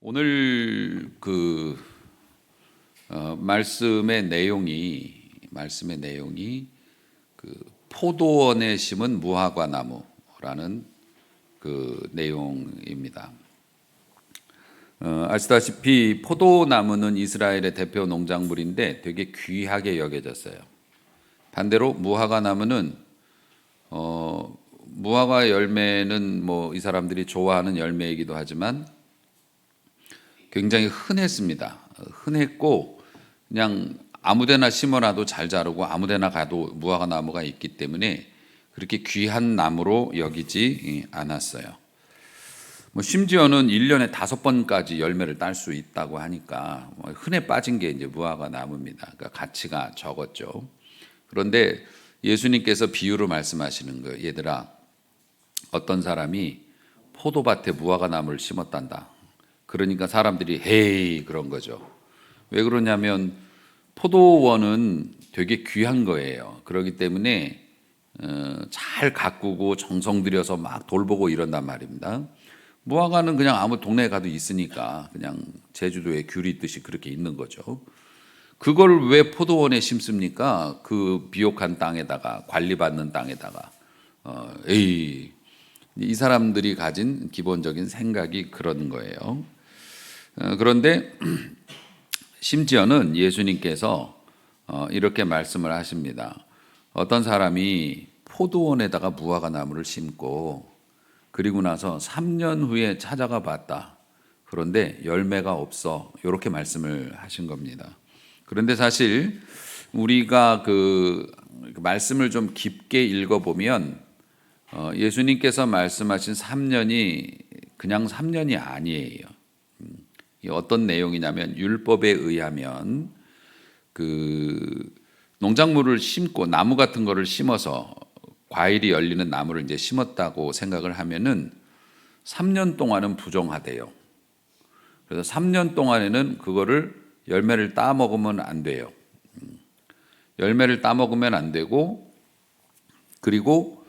오늘 말씀의 내용이 포도원에 심은 무화과 나무라는 그 내용입니다. 아시다시피 포도나무는 이스라엘의 대표 농작물인데 되게 귀하게 여겨졌어요. 반대로 무화과 나무는 무화과 열매는 이 사람들이 좋아하는 열매이기도 하지만 굉장히 흔했습니다. 흔했고 그냥 아무데나 심어놔도 잘 자라고 아무데나 가도 무화과 나무가 있기 때문에 그렇게 귀한 나무로 여기지 않았어요. 심지어는 1년에 5번까지 열매를 딸 수 있다고 하니까 흔해 빠진 게 이제 무화과 나무입니다. 그러니까 가치가 적었죠. 그런데 예수님께서 비유로 말씀하시는 거예요. 얘들아, 어떤 사람이 포도밭에 무화과 나무를 심었단다. 그러니까 사람들이 헤이 그런 거죠. 왜 그러냐면 포도원은 되게 귀한 거예요. 그렇기 때문에 잘 가꾸고 정성 들여서 막 돌보고 이런단 말입니다. 무화과는 그냥 아무 동네에 가도 있으니까 그냥 제주도에 귤이 있듯이 그렇게 있는 거죠. 그걸 왜 포도원에 심습니까? 그 비옥한 땅에다가, 관리받는 땅에다가. 이 사람들이 가진 기본적인 생각이 그런 거예요. 그런데 심지어는 예수님께서 이렇게 말씀을 하십니다. 어떤 사람이 포도원에다가 무화과 나무를 심고 그리고 나서 3년 후에 찾아가 봤다. 그런데 열매가 없어. 이렇게 말씀을 하신 겁니다. 그런데 사실 우리가 그 말씀을 좀 깊게 읽어보면 예수님께서 말씀하신 3년이 그냥 3년이 아니에요. 어떤 내용이냐면 율법에 의하면 그 농작물을 심고 나무 같은 거를 심어서 과일이 열리는 나무를 이제 심었다고 생각을 하면은 3년 동안은 부정하대요. 그래서 3년 동안에는 그거를 열매를 따 먹으면 안 돼요. 열매를 따 먹으면 안 되고, 그리고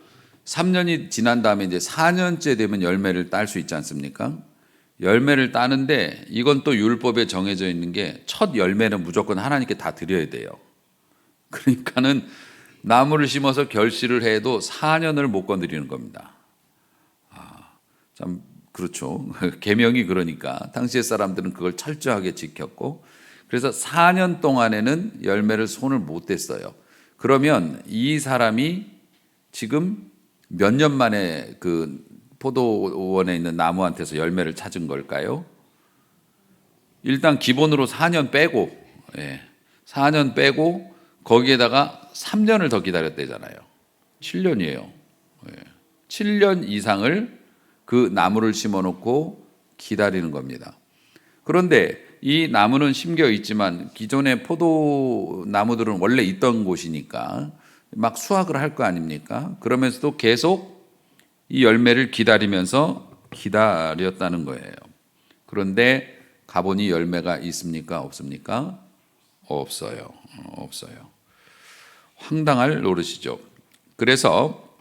3년이 지난 다음에 이제 4년째 되면 열매를 딸 수 있지 않습니까? 열매를 따는데 이건 또 율법에 정해져 있는 게 첫 열매는 무조건 하나님께 다 드려야 돼요. 그러니까는 나무를 심어서 결실을 해도 4년을 못 건드리는 겁니다. 참 그렇죠. 계명이 그러니까 당시의 사람들은 그걸 철저하게 지켰고, 그래서 4년 동안에는 열매를 손을 못 댔어요. 그러면 이 사람이 지금 몇 년 만에 그 포도원에 있는 나무한테서 열매를 찾은 걸까요? 일단 기본으로 4년 빼고, 4년 빼고 거기에다가 3년을 더 기다렸대잖아요. 7년이에요. 7년 이상을 그 나무를 심어놓고 기다리는 겁니다. 그런데 이 나무는 심겨 있지만 기존의 포도나무들은 원래 있던 곳이니까 막 수확을 할 거 아닙니까? 그러면서도 계속 이 열매를 기다리면서 기다렸다는 거예요. 그런데 가보니 열매가 있습니까? 없습니까? 없어요. 황당할 노릇이죠. 그래서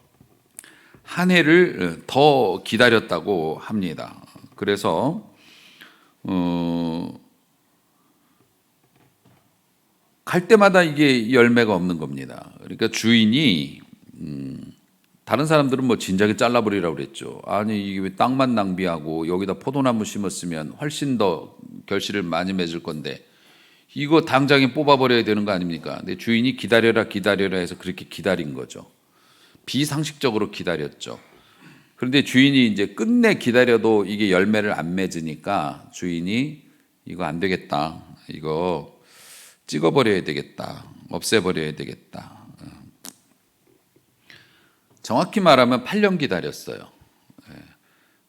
한 해를 더 기다렸다고 합니다. 그래서 갈 때마다 이게 열매가 없는 겁니다. 그러니까 주인이 다른 사람들은 진작에 잘라버리라고 그랬죠. 아니 이게 왜 땅만 낭비하고 여기다 포도나무 심었으면 훨씬 더 결실을 많이 맺을 건데 이거 당장에 뽑아버려야 되는 거 아닙니까? 근데 주인이 기다려라 해서 그렇게 기다린 거죠. 비상식적으로 기다렸죠. 그런데 주인이 이제 끝내 기다려도 이게 열매를 안 맺으니까 주인이 이거 안 되겠다. 이거 찍어버려야 되겠다. 없애버려야 되겠다. 정확히 말하면 8년 기다렸어요.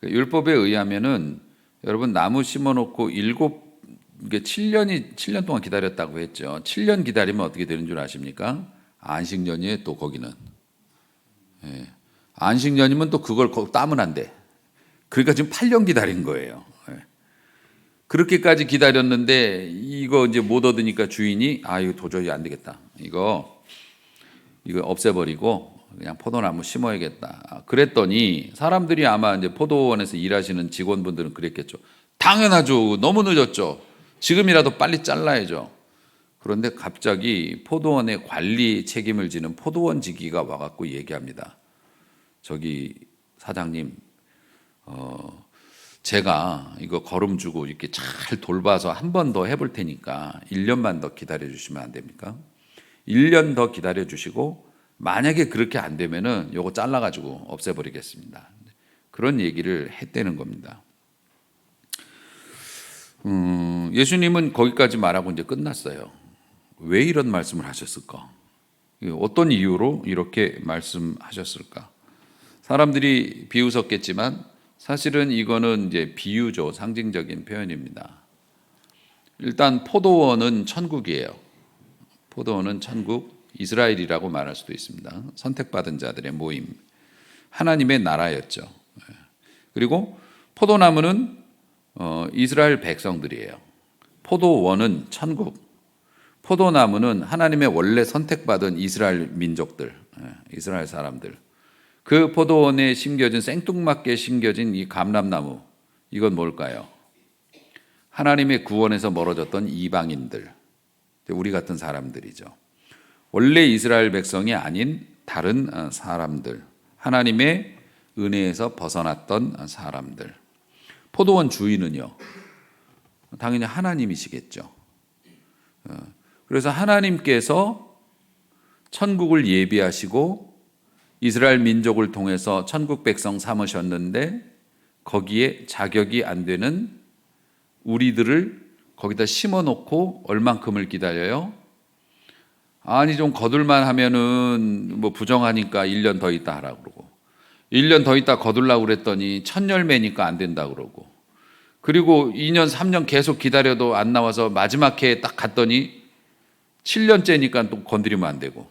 율법에 의하면은 여러분 나무 심어놓고 7년 동안 기다렸다고 했죠. 7년 기다리면 어떻게 되는 줄 아십니까? 안식년이에요. 또 거기는 안식년이면 또 그걸 따면 안 돼. 그러니까 지금 8년 기다린 거예요. 그렇게까지 기다렸는데 이거 이제 못 얻으니까 주인이 이거 도저히 안 되겠다. 이거 없애버리고 그냥 포도나무 심어야겠다. 그랬더니 사람들이 아마 이제 포도원에서 일하시는 직원분들은 그랬겠죠. 당연하죠. 너무 늦었죠. 지금이라도 빨리 잘라야죠. 그런데 갑자기 포도원의 관리 책임을 지는 포도원 지기가 와갖고 얘기합니다. 저기 사장님, 제가 이거 거름 주고 이렇게 잘 돌봐서 한 번 더 해볼 테니까 1년만 더 기다려 주시면 안 됩니까? 1년 더 기다려 주시고 만약에 그렇게 안 되면은 요거 잘라가지고 없애버리겠습니다. 그런 얘기를 했다는 겁니다. 예수님은 거기까지 말하고 이제 끝났어요. 왜 이런 말씀을 하셨을까? 어떤 이유로 이렇게 말씀하셨을까? 사람들이 비웃었겠지만 사실은 이거는 이제 비유죠. 상징적인 표현입니다. 일단 포도원은 천국이에요. 포도원은 천국, 이스라엘이라고 말할 수도 있습니다. 선택받은 자들의 모임, 하나님의 나라였죠. 그리고 포도나무는 이스라엘 백성들이에요. 포도원은 천국, 포도나무는 하나님의 원래 선택받은 이스라엘 민족들, 이스라엘 사람들. 그 포도원에 심겨진 생뚱맞게 심겨진 이 감람나무, 이건 뭘까요? 하나님의 구원에서 멀어졌던 이방인들, 우리 같은 사람들이죠. 원래 이스라엘 백성이 아닌 다른 사람들, 하나님의 은혜에서 벗어났던 사람들. 포도원 주인은요, 당연히 하나님이시겠죠. 그래서 하나님께서 천국을 예비하시고 이스라엘 민족을 통해서 천국 백성 삼으셨는데 거기에 자격이 안 되는 우리들을 거기다 심어놓고 얼만큼을 기다려요? 아니 좀 거둘만 하면은 뭐 부정하니까 1년 더 있다 하라고 그러고 1년 더 있다 거둘라고 그랬더니 첫 열매니까 안 된다 그러고 그리고 2년 3년 계속 기다려도 안 나와서 마지막 해에 딱 갔더니 7년째니까 또 건드리면 안 되고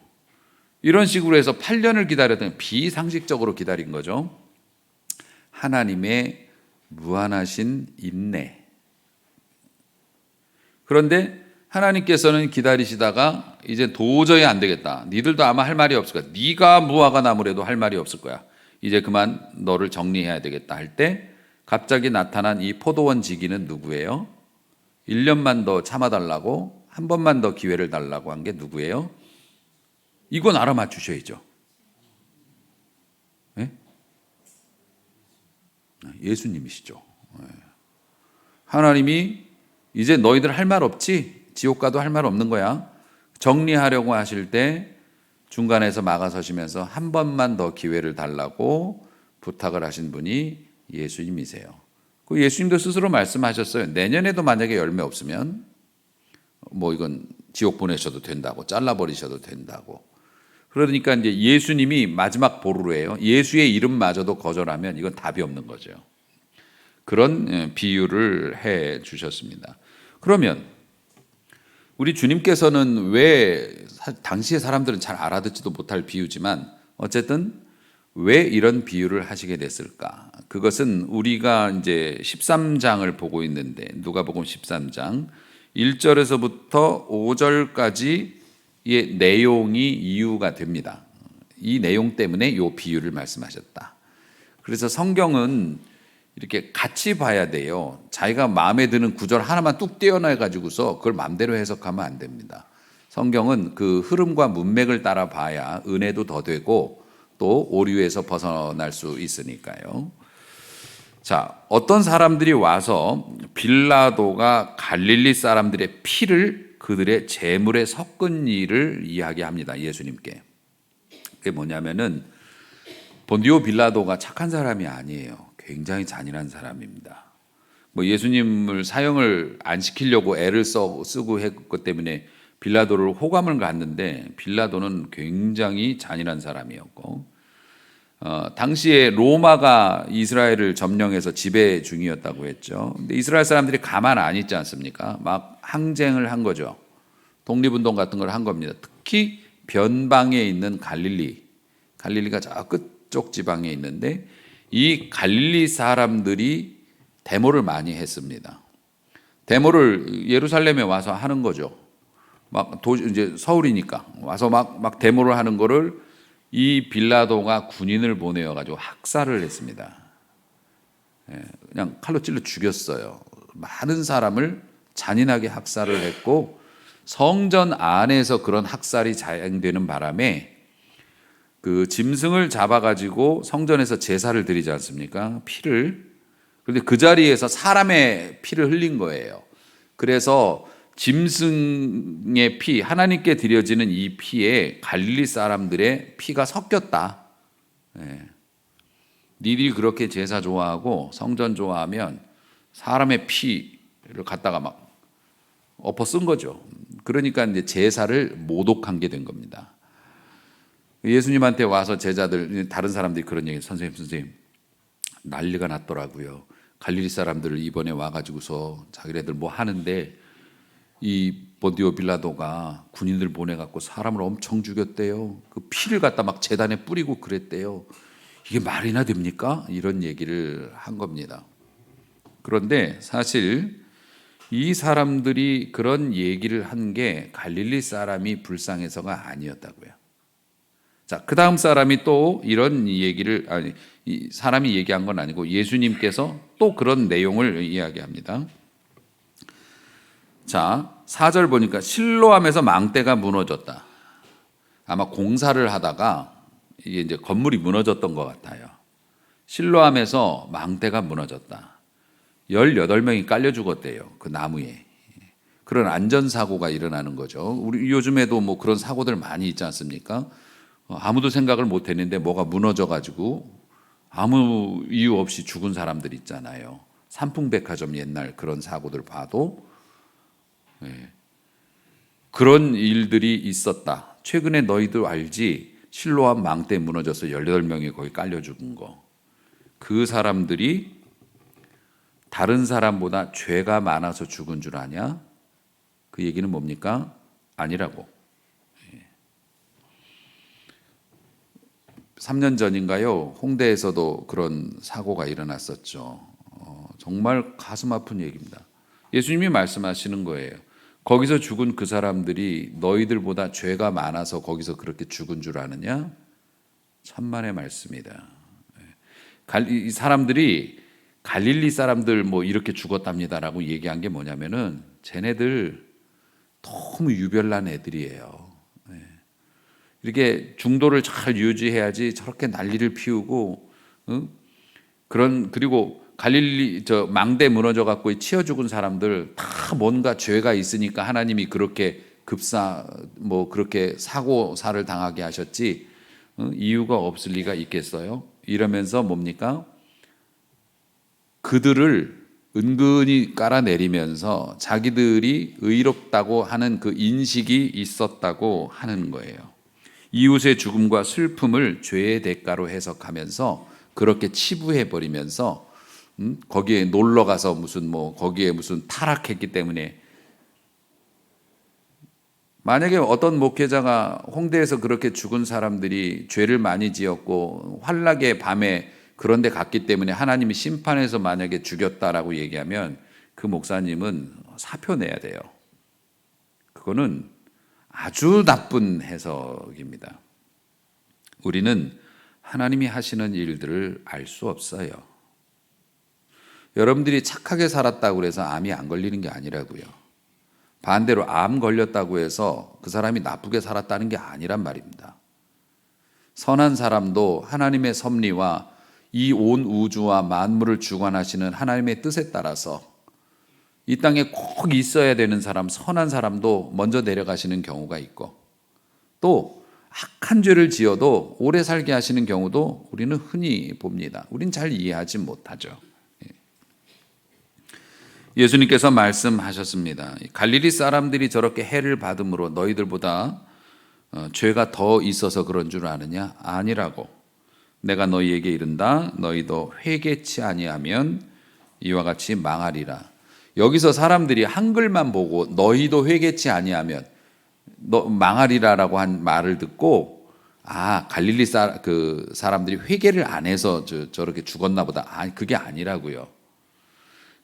이런 식으로 해서 8년을 기다렸더니 비상식적으로 기다린 거죠. 하나님의 무한하신 인내. 그런데 하나님께서는 기다리시다가 이제 도저히 안 되겠다. 니들도 아마 할 말이 없을 거야. 네가 무화과 나무라도 할 말이 없을 거야. 이제 그만 너를 정리해야 되겠다 할 때 갑자기 나타난 이 포도원 지기는 누구예요? 1년만 더 참아달라고 한 번만 더 기회를 달라고 한 게 누구예요? 이건 알아맞추셔야죠. 네? 예수님이시죠. 하나님이 이제 너희들 할 말 없지? 지옥 가도 할 말 없는 거야. 정리하려고 하실 때 중간에서 막아서시면서 한 번만 더 기회를 달라고 부탁을 하신 분이 예수님이세요. 그 예수님도 스스로 말씀하셨어요. 내년에도 만약에 열매 없으면 뭐 이건 지옥 보내셔도 된다고, 잘라버리셔도 된다고. 그러니까 이제 예수님이 마지막 보루예요. 예수의 이름마저도 거절하면 이건 답이 없는 거죠. 그런 비유를 해 주셨습니다. 그러면 우리 주님께서는 왜 당시의 사람들은 잘 알아듣지도 못할 비유지만 어쨌든 왜 이런 비유를 하시게 됐을까? 그것은 우리가 이제 13장을 보고 있는데 누가복음 13장 1절에서부터 5절까지의 내용이 이유가 됩니다. 이 내용 때문에 이 비유를 말씀하셨다. 그래서 성경은 이렇게 같이 봐야 돼요. 자기가 마음에 드는 구절 하나만 뚝 떼어내 가지고서 그걸 마음대로 해석하면 안 됩니다. 성경은 그 흐름과 문맥을 따라 봐야 은혜도 더 되고 또 오류에서 벗어날 수 있으니까요. 자, 어떤 사람들이 와서 빌라도가 갈릴리 사람들의 피를 그들의 제물에 섞은 일을 이야기합니다. 예수님께. 그게 뭐냐면은 본디오 빌라도가 착한 사람이 아니에요. 굉장히 잔인한 사람입니다. 뭐 예수님을 사형을 안 시키려고 애를 쓰고 했기 때문에 빌라도를 호감을 갖는데 빌라도는 굉장히 잔인한 사람이었고 당시에 로마가 이스라엘을 점령해서 지배 중이었다고 했죠. 근데 이스라엘 사람들이 가만 안 있지 않습니까? 막 항쟁을 한 거죠. 독립운동 같은 걸 한 겁니다. 특히 변방에 있는 갈릴리가 저 끝쪽 지방에 있는데 이 갈릴리 사람들이 데모를 많이 했습니다. 데모를 예루살렘에 와서 하는 거죠. 이제 서울이니까 와서 막 데모를 하는 거를 이 빌라도가 군인을 보내어 가지고 학살을 했습니다. 그냥 칼로 찔러 죽였어요. 많은 사람을 잔인하게 학살을 했고 성전 안에서 그런 학살이 자행되는 바람에 그 짐승을 잡아가지고 성전에서 제사를 드리지 않습니까? 피를. 그런데 그 자리에서 사람의 피를 흘린 거예요. 그래서 짐승의 피, 하나님께 드려지는 이 피에 갈릴리 사람들의 피가 섞였다. 예. 니들이 그렇게 제사 좋아하고 성전 좋아하면 사람의 피를 갖다가 막 엎어 쓴 거죠. 그러니까 이제 제사를 모독한 게 된 겁니다. 예수님한테 와서 제자들, 다른 사람들이 그런 얘기, 선생님, 난리가 났더라고요. 갈릴리 사람들을 이번에 와가지고서 자기네들 뭐 하는데 이 본디오 빌라도가 군인들 보내갖고 사람을 엄청 죽였대요. 그 피를 갖다 막 제단에 뿌리고 그랬대요. 이게 말이나 됩니까? 이런 얘기를 한 겁니다. 그런데 사실 이 사람들이 그런 얘기를 한 게 갈릴리 사람이 불쌍해서가 아니었다고요. 자, 그 다음 사람이 또 이런 얘기를, 이 사람이 얘기한 건 아니고 예수님께서 또 그런 내용을 이야기합니다. 자, 4절 보니까 실로암에서 망대가 무너졌다. 아마 공사를 하다가 이게 이제 건물이 무너졌던 것 같아요. 실로암에서 망대가 무너졌다. 18명이 깔려 죽었대요. 그 나무에. 그런 안전사고가 일어나는 거죠. 우리 요즘에도 뭐 그런 사고들 많이 있지 않습니까? 아무도 생각을 못 했는데 뭐가 무너져가지고 아무 이유 없이 죽은 사람들 있잖아요. 삼풍백화점 옛날 그런 사고들 봐도 그런 일들이 있었다. 최근에 너희들 알지? 실로암 망대 무너져서 18명이 거기 깔려 죽은 거. 그 사람들이 다른 사람보다 죄가 많아서 죽은 줄 아냐? 그 얘기는 뭡니까? 아니라고. 3년 전인가요? 홍대에서도 그런 사고가 일어났었죠. 정말 가슴 아픈 얘기입니다. 예수님이 말씀하시는 거예요. 거기서 죽은 그 사람들이 너희들보다 죄가 많아서 거기서 그렇게 죽은 줄 아느냐? 천만의 말씀이다. 이 사람들이 갈릴리 사람들 뭐 이렇게 죽었답니다라고 얘기한 게 뭐냐면은 쟤네들 너무 유별난 애들이에요. 이렇게 중도를 잘 유지해야지 저렇게 난리를 피우고, 그리고 갈릴리 저 망대 무너져 갖고 치여 죽은 사람들 다 뭔가 죄가 있으니까 하나님이 그렇게 그렇게 사고사를 당하게 하셨지, 이유가 없을 리가 있겠어요? 이러면서 뭡니까? 그들을 은근히 깔아내리면서 자기들이 의롭다고 하는 그 인식이 있었다고 하는 거예요. 이웃의 죽음과 슬픔을 죄의 대가로 해석하면서 그렇게 치부해 버리면서 거기에 놀러 가서 거기에 무슨 타락했기 때문에, 만약에 어떤 목회자가 홍대에서 그렇게 죽은 사람들이 죄를 많이 지었고 환락의 밤에 그런 데 갔기 때문에 하나님이 심판해서 만약에 죽였다라고 얘기하면 그 목사님은 사표 내야 돼요. 그거는 아주 나쁜 해석입니다. 우리는 하나님이 하시는 일들을 알 수 없어요. 여러분들이 착하게 살았다고 해서 암이 안 걸리는 게 아니라고요. 반대로 암 걸렸다고 해서 그 사람이 나쁘게 살았다는 게 아니란 말입니다. 선한 사람도 하나님의 섭리와 이 온 우주와 만물을 주관하시는 하나님의 뜻에 따라서 이 땅에 꼭 있어야 되는 사람, 선한 사람도 먼저 내려가시는 경우가 있고, 또 악한 죄를 지어도 오래 살게 하시는 경우도 우리는 흔히 봅니다. 우린 잘 이해하지 못하죠. 예수님께서 말씀하셨습니다. 갈릴리 사람들이 저렇게 해를 받음으로 너희들보다 죄가 더 있어서 그런 줄 아느냐? 아니라고. 내가 너희에게 이른다. 너희도 회개치 아니하면 이와 같이 망하리라. 여기서 사람들이 한글만 보고 너희도 회개치 아니하면 망하리라라고 한 말을 듣고, 갈릴리 사람들이 회개를 안 해서 저렇게 죽었나 보다. 그게 아니라고요.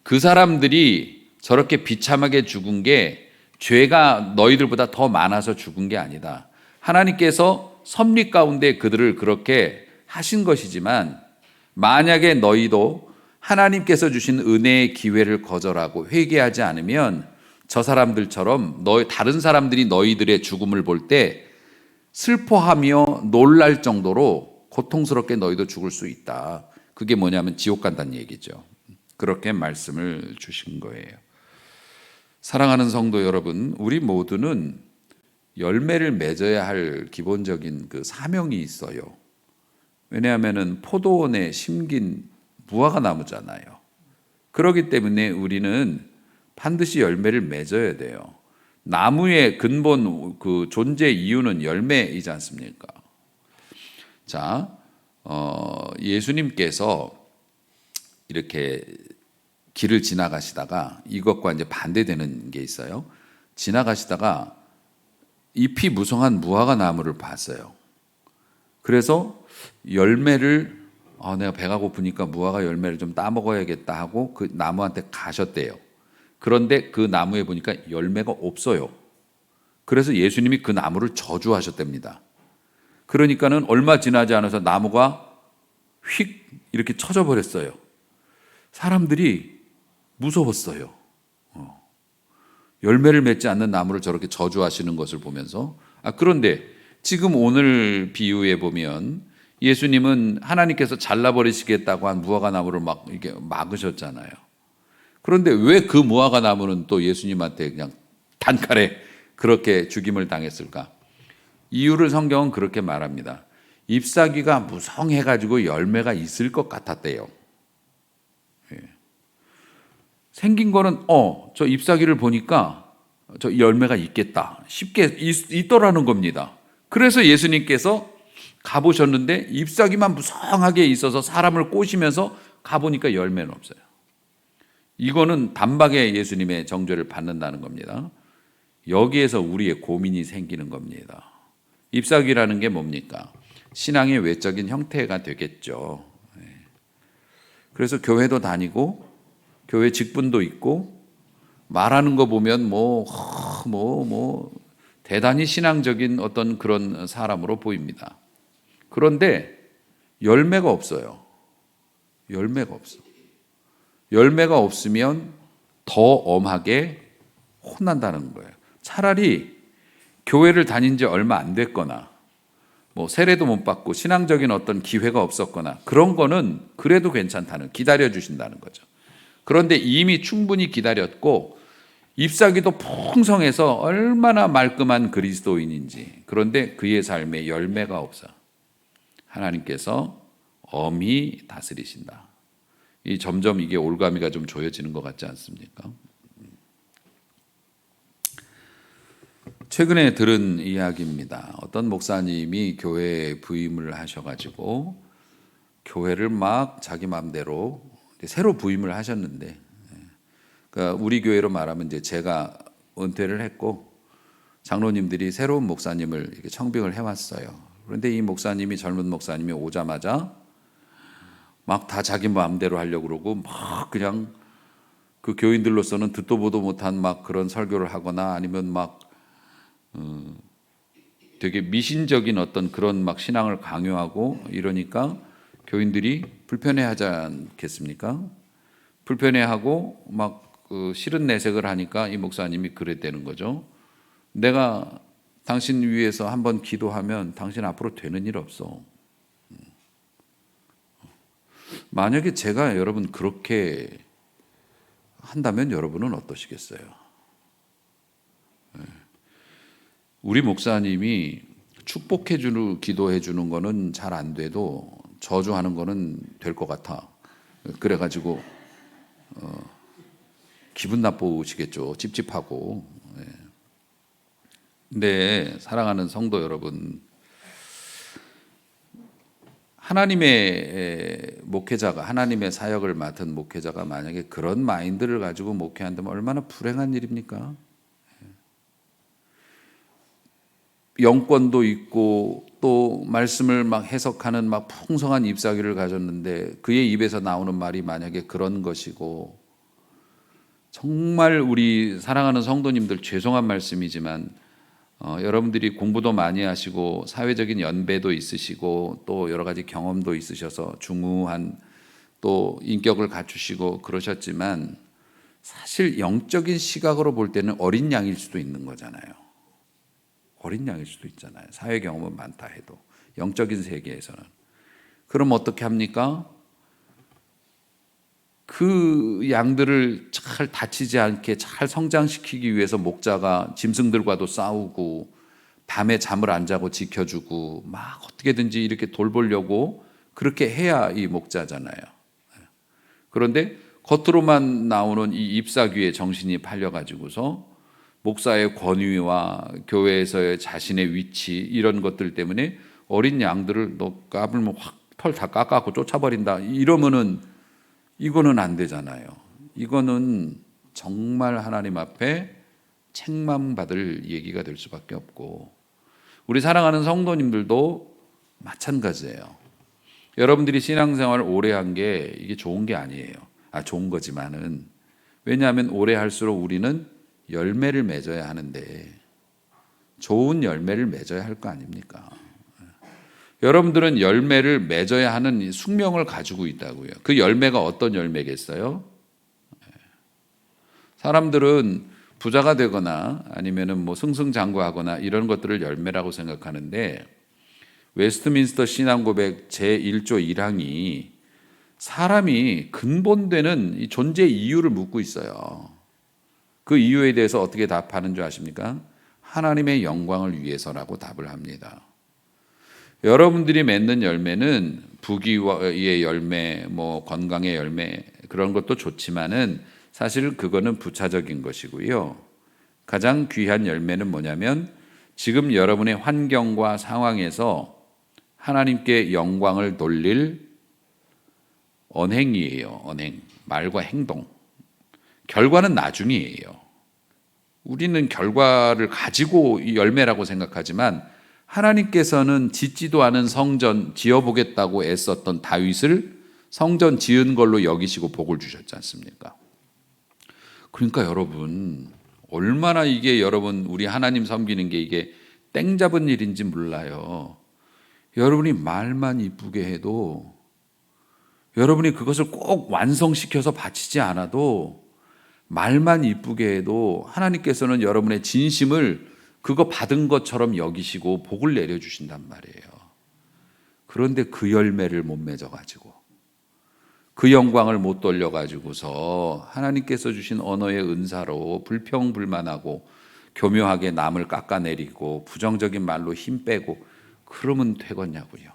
그 사람들이 저렇게 비참하게 죽은 게 죄가 너희들보다 더 많아서 죽은 게 아니다. 하나님께서 섭리 가운데 그들을 그렇게 하신 것이지만, 만약에 너희도 하나님께서 주신 은혜의 기회를 거절하고 회개하지 않으면 저 사람들처럼 다른 사람들이 너희들의 죽음을 볼 때 슬퍼하며 놀랄 정도로 고통스럽게 너희도 죽을 수 있다. 그게 뭐냐면 지옥 간다는 얘기죠. 그렇게 말씀을 주신 거예요. 사랑하는 성도 여러분, 우리 모두는 열매를 맺어야 할 기본적인 그 사명이 있어요. 왜냐하면 포도원에 심긴 무화과 나무잖아요. 그렇기 때문에 우리는 반드시 열매를 맺어야 돼요. 나무의 근본 그 존재 이유는 열매이지 않습니까? 자, 예수님께서 이렇게 길을 지나가시다가 이것과 이제 반대되는 게 있어요. 지나가시다가 잎이 무성한 무화과 나무를 봤어요. 그래서 열매를 내가 배가 고프니까 무화과 열매를 좀 따먹어야겠다 하고 그 나무한테 가셨대요. 그런데 그 나무에 보니까 열매가 없어요. 그래서 예수님이 그 나무를 저주하셨답니다. 그러니까는 얼마 지나지 않아서 나무가 휙 이렇게 쳐져 버렸어요. 사람들이 무서웠어요. 열매를 맺지 않는 나무를 저렇게 저주하시는 것을 보면서 그런데 지금 오늘 비유에 보면 예수님은 하나님께서 잘라버리시겠다고 한 무화과 나무를 막 이렇게 막으셨잖아요. 그런데 왜 그 무화과 나무는 또 예수님한테 그냥 단칼에 그렇게 죽임을 당했을까? 이유를 성경은 그렇게 말합니다. 잎사귀가 무성해가지고 열매가 있을 것 같았대요. 생긴 거는 저 잎사귀를 보니까 저 열매가 있겠다. 쉽게 있더라는 겁니다. 그래서 예수님께서 가보셨는데 잎사귀만 무성하게 있어서 사람을 꼬시면서 가보니까 열매는 없어요. 이거는 단박에 예수님의 정죄를 받는다는 겁니다. 여기에서 우리의 고민이 생기는 겁니다. 잎사귀라는 게 뭡니까? 신앙의 외적인 형태가 되겠죠. 그래서 교회도 다니고 교회 직분도 있고 말하는 거 보면 대단히 신앙적인 어떤 그런 사람으로 보입니다. 그런데 열매가 없어요. 열매가 없어. 열매가 없으면 더 엄하게 혼난다는 거예요. 차라리 교회를 다닌 지 얼마 안 됐거나 세례도 못 받고 신앙적인 어떤 기회가 없었거나 그런 거는 그래도 괜찮다는, 기다려주신다는 거죠. 그런데 이미 충분히 기다렸고 잎사귀도 풍성해서 얼마나 말끔한 그리스도인인지, 그런데 그의 삶에 열매가 없어 하나님께서 엄히 다스리신다. 점점 이게 올가미가 좀 조여지는 것 같지 않습니까? 최근에 들은 이야기입니다. 어떤 목사님이 교회에 부임을 하셔가지고 교회를 막 자기 마음대로 새로 부임을 하셨는데, 그러니까 우리 교회로 말하면 이제 제가 은퇴를 했고 장로님들이 새로운 목사님을 이렇게 청빙을 해왔어요. 그런데 이 목사님이, 젊은 목사님이 오자마자 막 다 자기 마음대로 하려고 그러고 막 그냥 그 교인들로서는 듣도 보도 못한 막 그런 설교를 하거나 아니면 막 되게 미신적인 어떤 그런 막 신앙을 강요하고 이러니까 교인들이 불편해하지 않겠습니까? 불편해하고 막 그 싫은 내색을 하니까 이 목사님이 그랬다는 거죠. 내가 당신 위해서 한번 기도하면 당신 앞으로 되는 일 없어. 만약에 제가 여러분 그렇게 한다면 여러분은 어떠시겠어요? 우리 목사님이 축복해 주는, 기도해 주는 거는 잘 안 돼도 저주하는 거는 될 것 같아. 그래가지고 기분 나쁘시겠죠. 찝찝하고. 근데 사랑하는 성도 여러분, 하나님의 목회자가, 하나님의 사역을 맡은 목회자가 만약에 그런 마인드를 가지고 목회한다면 얼마나 불행한 일입니까? 영권도 있고 또 말씀을 막 해석하는 막 풍성한 잎사귀를 가졌는데 그의 입에서 나오는 말이 만약에 그런 것이고, 정말 우리 사랑하는 성도님들 죄송한 말씀이지만 여러분들이 공부도 많이 하시고 사회적인 연배도 있으시고 또 여러 가지 경험도 있으셔서 중후한 또 인격을 갖추시고 그러셨지만 사실 영적인 시각으로 볼 때는 어린 양일 수도 있는 거잖아요. 어린 양일 수도 있잖아요. 사회 경험은 많다 해도 영적인 세계에서는. 그럼 어떻게 합니까? 그 양들을 잘 다치지 않게 잘 성장시키기 위해서 목자가 짐승들과도 싸우고 밤에 잠을 안 자고 지켜주고 막 어떻게든지 이렇게 돌보려고 그렇게 해야 이 목자잖아요. 그런데 겉으로만 나오는 이 잎사귀에 정신이 팔려가지고서 목사의 권위와 교회에서의 자신의 위치 이런 것들 때문에 어린 양들을 너 까불면 확 털 다 깎아갖고 쫓아버린다 이러면은 이거는 안 되잖아요. 이거는 정말 하나님 앞에 책망받을 얘기가 될 수밖에 없고 우리 사랑하는 성도님들도 마찬가지예요. 여러분들이 신앙생활을 오래 한 게 이게 좋은 게 아니에요. 좋은 거지만은 왜냐하면 오래 할수록 우리는 열매를 맺어야 하는데 좋은 열매를 맺어야 할 거 아닙니까? 여러분들은 열매를 맺어야 하는 숙명을 가지고 있다고요. 그 열매가 어떤 열매겠어요? 사람들은 부자가 되거나 아니면은 뭐 승승장구하거나 이런 것들을 열매라고 생각하는데 웨스트민스터 신앙고백 제1조 1항이 사람이 근본되는 이 존재 이유를 묻고 있어요. 그 이유에 대해서 어떻게 답하는 줄 아십니까? 하나님의 영광을 위해서라고 답을 합니다. 여러분들이 맺는 열매는 부귀의 열매, 뭐 건강의 열매 그런 것도 좋지만은 사실 그거는 부차적인 것이고요. 가장 귀한 열매는 뭐냐면 지금 여러분의 환경과 상황에서 하나님께 영광을 돌릴 언행이에요. 언행, 말과 행동. 결과는 나중이에요. 우리는 결과를 가지고 이 열매라고 생각하지만 하나님께서는 짓지도 않은 성전 지어보겠다고 애썼던 다윗을 성전 지은 걸로 여기시고 복을 주셨지 않습니까? 그러니까 여러분 얼마나 이게 여러분 우리 하나님 섬기는 게 이게 땡 잡은 일인지 몰라요. 여러분이 말만 이쁘게 해도 여러분이 그것을 꼭 완성시켜서 바치지 않아도 말만 이쁘게 해도 하나님께서는 여러분의 진심을 그거 받은 것처럼 여기시고 복을 내려주신단 말이에요. 그런데 그 열매를 못 맺어가지고 그 영광을 못 돌려가지고서 하나님께서 주신 언어의 은사로 불평불만하고 교묘하게 남을 깎아내리고 부정적인 말로 힘 빼고 그러면 되겠냐고요.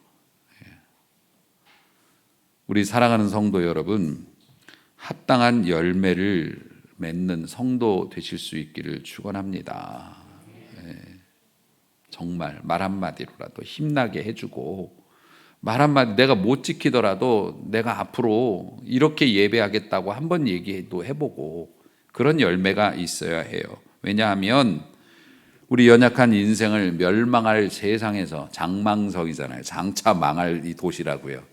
우리 사랑하는 성도 여러분, 합당한 열매를 맺는 성도 되실 수 있기를 축원합니다. 정말 말 한마디로라도 힘나게 해주고 말 한마디 내가 못 지키더라도 내가 앞으로 이렇게 예배하겠다고 한번 얘기도 해보고 그런 열매가 있어야 해요. 왜냐하면 우리 연약한 인생을 멸망할 세상에서 장망성이잖아요. 장차 망할 이 도시라고요.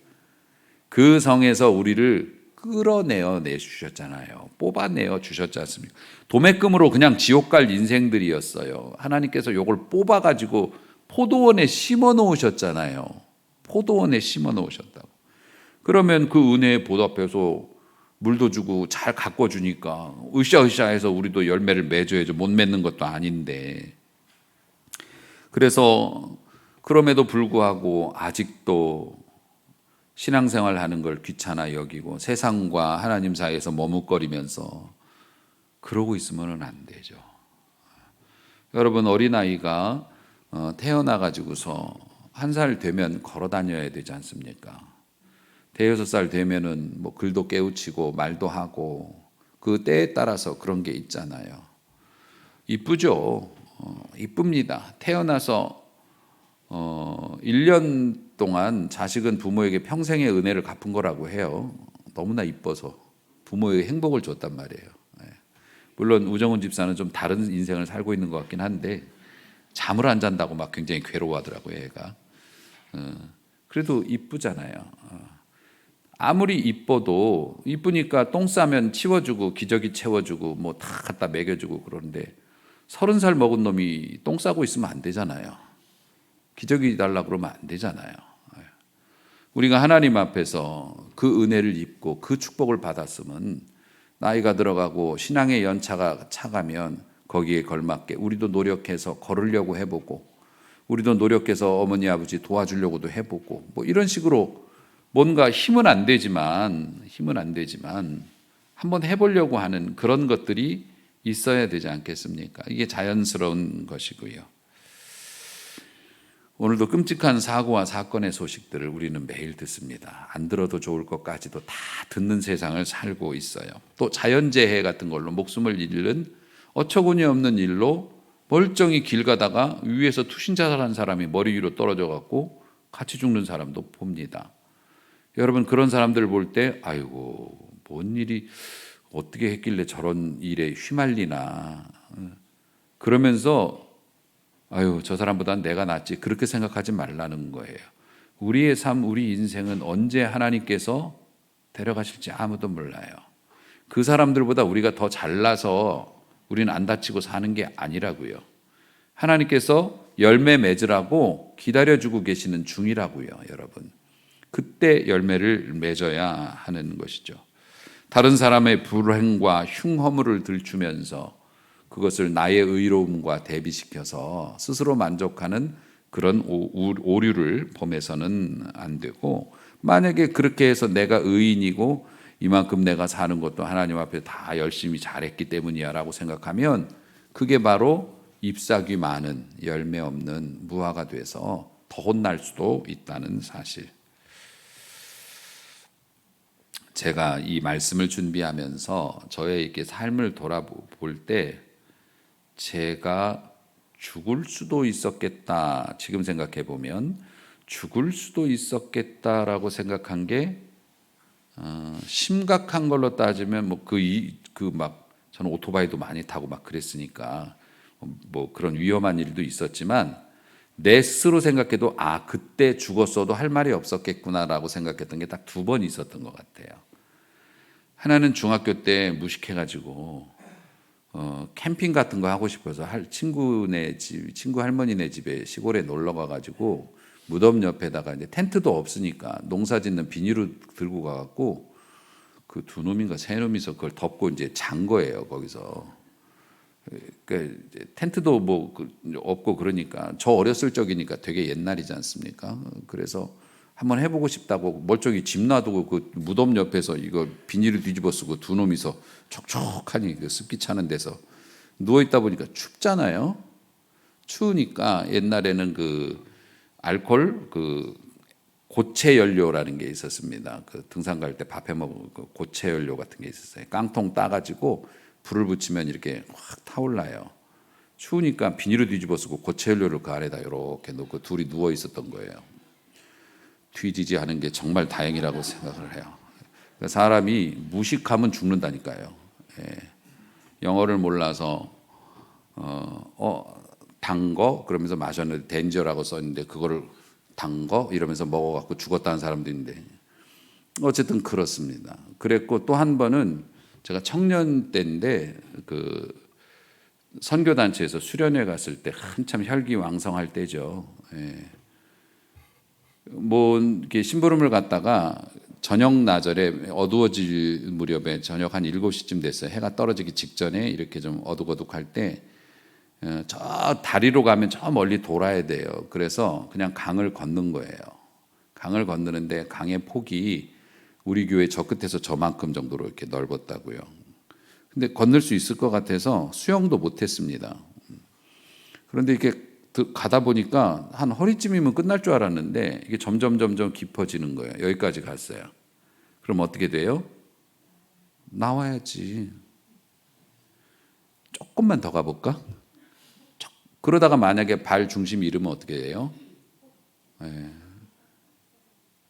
그 성에서 우리를 끌어내어 내주셨잖아요. 뽑아내어 주셨지 않습니까? 도매금으로 그냥 지옥 갈 인생들이었어요. 하나님께서 이걸 뽑아가지고 포도원에 심어 놓으셨잖아요. 포도원에 심어 놓으셨다고. 그러면 그 은혜에 보답해서 물도 주고 잘 가꿔주니까 으쌰으쌰해서 우리도 열매를 맺어야죠. 못 맺는 것도 아닌데. 그래서 그럼에도 불구하고 아직도 신앙생활 하는 걸 귀찮아 여기고 세상과 하나님 사이에서 머뭇거리면서 그러고 있으면 안 되죠. 여러분 어린아이가 태어나가지고서 1살 되면 걸어 다녀야 되지 않습니까? 대여섯 살 되면은 뭐 글도 깨우치고 말도 하고 그 때에 따라서 그런 게 있잖아요. 이쁘죠. 이쁩니다. 태어나서 1년 동안 자식은 부모에게 평생의 은혜를 갚은 거라고 해요. 너무나 이뻐서 부모에게 행복을 줬단 말이에요. 물론 우정훈 집사는 좀 다른 인생을 살고 있는 것 같긴 한데 잠을 안 잔다고 막 굉장히 괴로워하더라고요. 얘가. 그래도 이쁘잖아요. 아무리 이뻐도 이쁘니까 똥 싸면 치워주고 기저귀 채워주고 뭐 다 갖다 먹여주고 그러는데 30살 먹은 놈이 똥 싸고 있으면 안 되잖아요. 기저귀 달라고 그러면 안 되잖아요. 우리가 하나님 앞에서 그 은혜를 입고 그 축복을 받았으면 나이가 들어가고 신앙의 연차가 차가면 거기에 걸맞게 우리도 노력해서 걸으려고 해보고, 우리도 노력해서 어머니 아버지 도와주려고도 해보고, 뭐 이런 식으로 뭔가 힘은 안 되지만 한번 해보려고 하는 그런 것들이 있어야 되지 않겠습니까? 이게 자연스러운 것이고요. 오늘도 끔찍한 사고와 사건의 소식들을 우리는 매일 듣습니다. 안 들어도 좋을 것까지도 다 듣는 세상을 살고 있어요. 또 자연재해 같은 걸로 목숨을 잃는 어처구니 없는 일로 멀쩡히 길 가다가 위에서 투신자살한 사람이 머리 위로 떨어져 갖고 같이 죽는 사람도 봅니다. 여러분, 그런 사람들 볼 때 아이고 뭔 일이 어떻게 했길래 저런 일에 휘말리나, 그러면서 아유 저 사람보다는 내가 낫지, 그렇게 생각하지 말라는 거예요. 우리의 삶, 우리 인생은 언제 하나님께서 데려가실지 아무도 몰라요. 그 사람들보다 우리가 더 잘나서 우리는 안 다치고 사는 게 아니라고요. 하나님께서 열매 맺으라고 기다려주고 계시는 중이라고요, 여러분. 그때 열매를 맺어야 하는 것이죠. 다른 사람의 불행과 흉허물을 들추면서 그것을 나의 의로움과 대비시켜서 스스로 만족하는 그런 오류를 범해서는 안 되고, 만약에 그렇게 해서 내가 의인이고 이만큼 내가 사는 것도 하나님 앞에 다 열심히 잘했기 때문이야 라고 생각하면 그게 바로 잎사귀 많은 열매 없는 무화가 돼서 더 혼날 수도 있다는 사실. 제가 이 말씀을 준비하면서 저의 이렇게 삶을 돌아볼 때 제가 죽을 수도 있었겠다, 지금 생각해 보면 죽을 수도 있었겠다라고 생각한 게 심각한 걸로 따지면 뭐 막 저는 오토바이도 많이 타고 막 그랬으니까 뭐 그런 위험한 일도 있었지만, 내 스스로 생각해도 아 그때 죽었어도 할 말이 없었겠구나라고 생각했던 게 딱 2번 있었던 것 같아요. 하나는 중학교 때 무식해가지고 캠핑 같은 거 하고 싶어서 친구 할머니네 집에 시골에 놀러 가가지고 무덤 옆에다가 이제 텐트도 없으니까 농사 짓는 비닐을 들고 가갖고 그 2놈인가 3놈이서 그걸 덮고 이제 잔 거예요, 거기서. 그러니까 텐트도 뭐 없고 그러니까 저 어렸을 적이니까 되게 옛날이지 않습니까? 그래서 한번 해보고 싶다고 멀쩡히 집 놔두고 그 무덤 옆에서 이거 비닐을 뒤집어 쓰고 2놈이서 촉촉하니 그 습기 차는 데서 누워 있다 보니까 춥잖아요. 추우니까 옛날에는 그 알코올 그 고체 연료라는 게 있었습니다. 그 등산 갈 때 밥해 먹은 그 고체 연료 같은 게 있었어요. 깡통 따가지고 불을 붙이면 이렇게 확 타올라요. 추우니까 비닐을 뒤집어 쓰고 고체 연료를 그 아래다 이렇게 놓고 둘이 누워 있었던 거예요. 뒤지지 않은 게 정말 다행이라고 생각을 해요. 사람이 무식하면 죽는다니까요. 예. 영어를 몰라서 단 거 그러면서 마셨는데 덴저라고 썼는데 그거를 단 거 이러면서 먹어갖고 죽었다는 사람도 있는데, 어쨌든 그렇습니다. 그랬고 또 한 번은 제가 청년 때인데 그 선교단체에서 수련회 갔을 때 한참 혈기왕성할 때죠. 예. 뭐 이렇게 심부름을 갔다가 저녁 나절에 어두워질 무렵에 저녁 한 7시쯤 됐어요. 해가 떨어지기 직전에 이렇게 좀 어둑어둑할 때 저 다리로 가면 저 멀리 돌아야 돼요. 그래서 그냥 강을 걷는 거예요. 강을 건너는데 강의 폭이 우리 교회 저 끝에서 저만큼 정도로 이렇게 넓었다고요. 근데 건널 수 있을 것 같아서 수영도 못했습니다. 그런데 이렇게 가다 보니까 한 허리쯤이면 끝날 줄 알았는데 이게 점점 깊어지는 거예요. 여기까지 갔어요. 그럼 어떻게 돼요? 나와야지. 조금만 더 가볼까? 그러다가 만약에 발 중심이 잃으면 어떻게 돼요?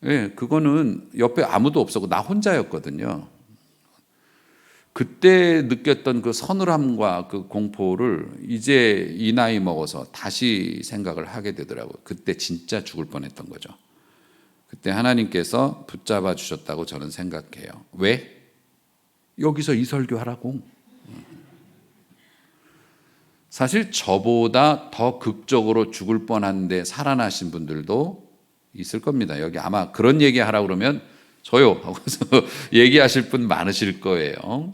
예, 그거는 옆에 아무도 없었고 나 혼자였거든요. 그때 느꼈던 그 서늘함과 그 공포를 이제 이 나이 먹어서 다시 생각을 하게 되더라고요. 그때 진짜 죽을 뻔했던 거죠. 그때 하나님께서 붙잡아 주셨다고 저는 생각해요. 왜? 여기서 이 설교하라고. 사실 저보다 더 극적으로 죽을 뻔한데 살아나신 분들도 있을 겁니다. 여기 아마 그런 얘기 하라고 그러면 저요 하고서 얘기하실 분 많으실 거예요.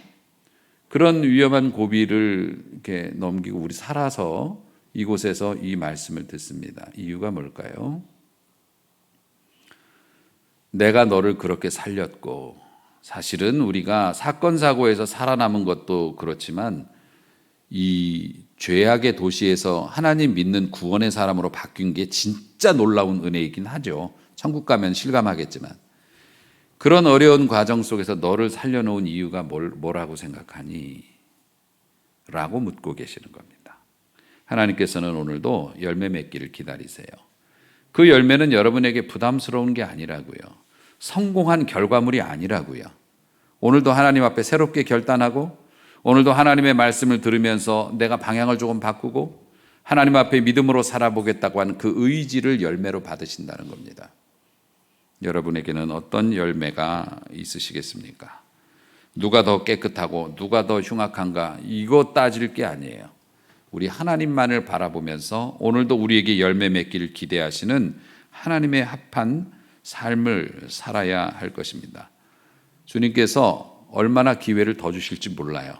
그런 위험한 고비를 이렇게 넘기고 우리 살아서 이곳에서 이 말씀을 듣습니다. 이유가 뭘까요? 내가 너를 그렇게 살렸고, 사실은 우리가 사건 사고에서 살아남은 것도 그렇지만 이 죄악의 도시에서 하나님 믿는 구원의 사람으로 바뀐 게 진짜 놀라운 은혜이긴 하죠. 천국 가면 실감하겠지만 그런 어려운 과정 속에서 너를 살려놓은 이유가 뭐라고 생각하니? 라고 묻고 계시는 겁니다. 하나님께서는 오늘도 열매 맺기를 기다리세요. 그 열매는 여러분에게 부담스러운 게 아니라고요. 성공한 결과물이 아니라고요. 오늘도 하나님 앞에 새롭게 결단하고, 오늘도 하나님의 말씀을 들으면서 내가 방향을 조금 바꾸고 하나님 앞에 믿음으로 살아보겠다고 하는 그 의지를 열매로 받으신다는 겁니다. 여러분에게는 어떤 열매가 있으시겠습니까? 누가 더 깨끗하고 누가 더 흉악한가 이거 따질 게 아니에요. 우리 하나님만을 바라보면서 오늘도 우리에게 열매 맺기를 기대하시는 하나님의 합한 삶을 살아야 할 것입니다. 주님께서 얼마나 기회를 더 주실지 몰라요.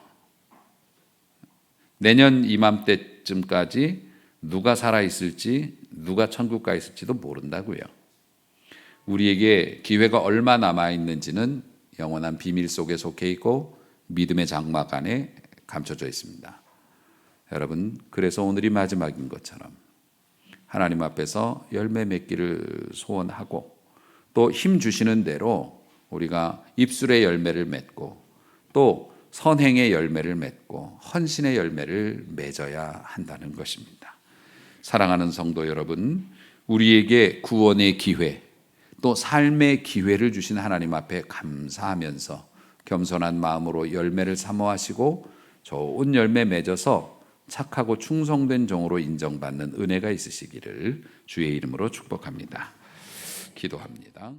내년 이맘때쯤까지 누가 살아있을지 누가 천국 가 있을지도 모른다고요. 우리에게 기회가 얼마 남아있는지는 영원한 비밀 속에 속해 있고 믿음의 장막 안에 감춰져 있습니다. 여러분, 그래서 오늘이 마지막인 것처럼 하나님 앞에서 열매 맺기를 소원하고 또 힘 주시는 대로 우리가 입술의 열매를 맺고 또 선행의 열매를 맺고 헌신의 열매를 맺어야 한다는 것입니다. 사랑하는 성도 여러분, 우리에게 구원의 기회 또 삶의 기회를 주신 하나님 앞에 감사하면서 겸손한 마음으로 열매를 사모하시고 좋은 열매 맺어서 착하고 충성된 종으로 인정받는 은혜가 있으시기를 주의 이름으로 축복합니다. 기도합니다.